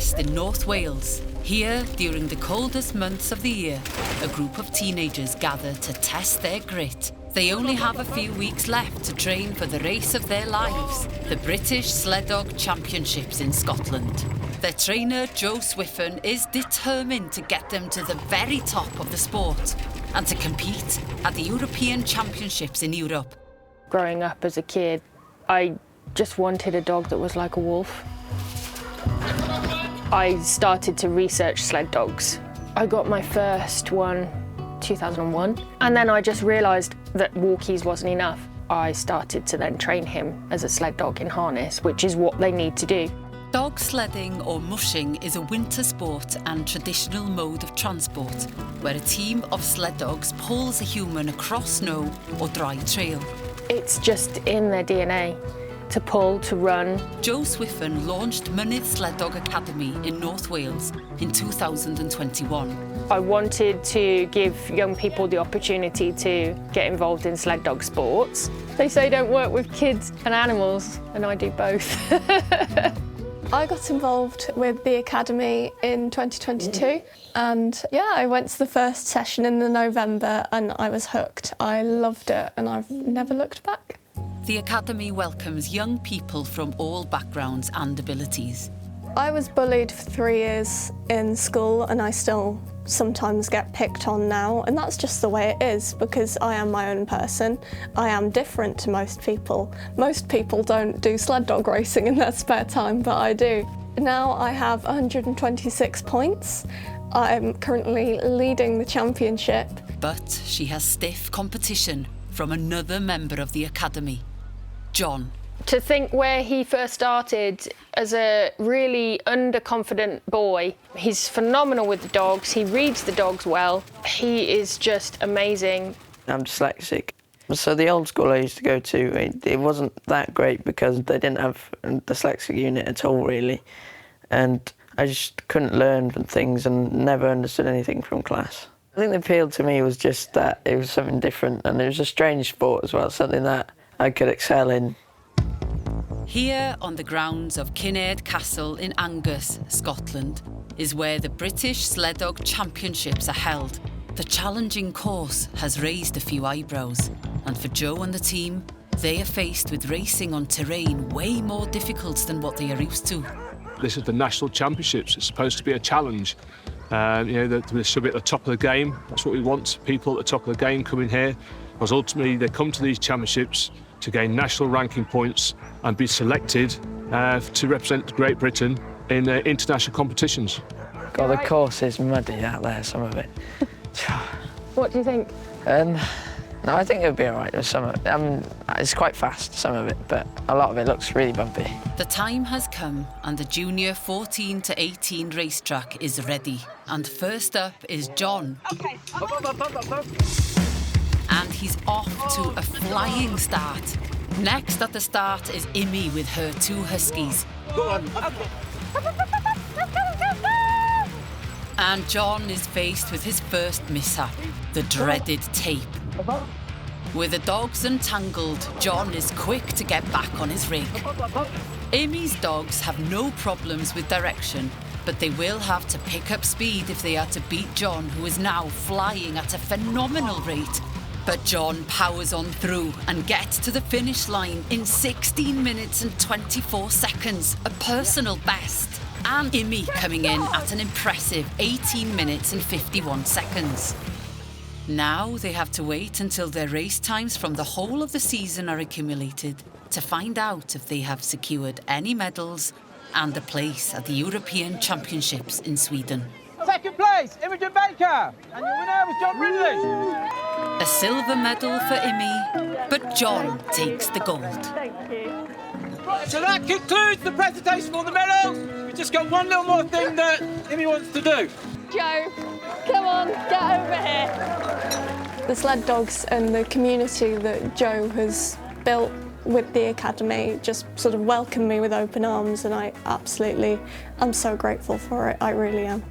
Nest in North Wales. Here, during the coldest months of the year, a group of teenagers gather to test their grit. They only have a few weeks left to train for the race of their lives, the British Sleddog Championships in Scotland. Their trainer, Joe Swiffen, is determined to get them to the very top of the sport and to compete at the European Championships in Europe. Growing up as a kid, I just wanted a dog that was like a wolf. I started to research sled dogs. I got my first one 2001, and then I just realised that walkies wasn't enough. I started to then train him as a sled dog in harness, which is what they need to do. Dog sledding or mushing is a winter sport and traditional mode of transport where a team of sled dogs pulls a human across snow or dry trail. It's just in their DNA to pull, to run. Joe Swiffen launched Mynydd Sleddog Academy in North Wales in 2021. I wanted to give young people the opportunity to get involved in sled dog sports. They say don't work with kids and animals, and I do both. I got involved with the Academy in 2022 and yeah, I went to the first session in November and I was hooked. I loved it and I've never looked back. The Academy welcomes young people from all backgrounds and abilities. I was bullied for 3 years in school and I still sometimes get picked on now, and that's just the way it is because I am my own person. I am different to most people. Most people don't do sled dog racing in their spare time, but I do. Now I have 126 points. I'm currently leading the championship. But she has stiff competition from another member of the Academy, John. To think where he first started as a really underconfident boy. He's phenomenal with the dogs, he reads the dogs well, he is just amazing. I'm dyslexic, so the old school I used to go to, it wasn't that great because they didn't have a dyslexic unit at all really, and I just couldn't learn things and never understood anything from class. I think the appeal to me was just that it was something different and it was a strange sport as well, something that I could excel in. Here on the grounds of Mynydd Castle in Angus, Scotland, is where the British Sleddog Championships are held. The challenging course has raised a few eyebrows, and for Joe and the team, they are faced with racing on terrain way more difficult than what they are used to. This is the National Championships. It's supposed to be a challenge. They should be at the top of the game. That's what we want, people at the top of the game coming here, because ultimately they come to these championships to gain national ranking points and be selected to represent Great Britain in international competitions. God, the course is muddy out there, some of it. What do you think? No, I think it'll be all right with some of it. It's quite fast, some of it, but a lot of it looks really bumpy. The time has come and the junior 14 to 18 racetrack is ready. And first up is John. Okay. And he's off to a flying start. Next at the start is Imi with her 2 huskies. Go on. Okay. And John is faced with his first mishap, the dreaded tape. With the dogs entangled, John is quick to get back on his rig. Imi's dogs have no problems with direction, but they will have to pick up speed if they are to beat John, who is now flying at a phenomenal rate. But John powers on through and gets to the finish line in 16 minutes and 24 seconds, a personal best. And Imi coming in at an impressive 18 minutes and 51 seconds. Now they have to wait until their race times from the whole of the season are accumulated to find out if they have secured any medals and a place at the European Championships in Sweden. Second place, Imogen Baker, and your winner was John Brindley. A silver medal for Imi, but John takes the gold. Right, so that concludes the presentation for the medals. We've just got one little more thing that Imi wants to do. Joe, come on, get over here. The sled dogs and the community that Joe has built with the Academy just sort of welcomed me with open arms, and I'm so grateful for it, I really am.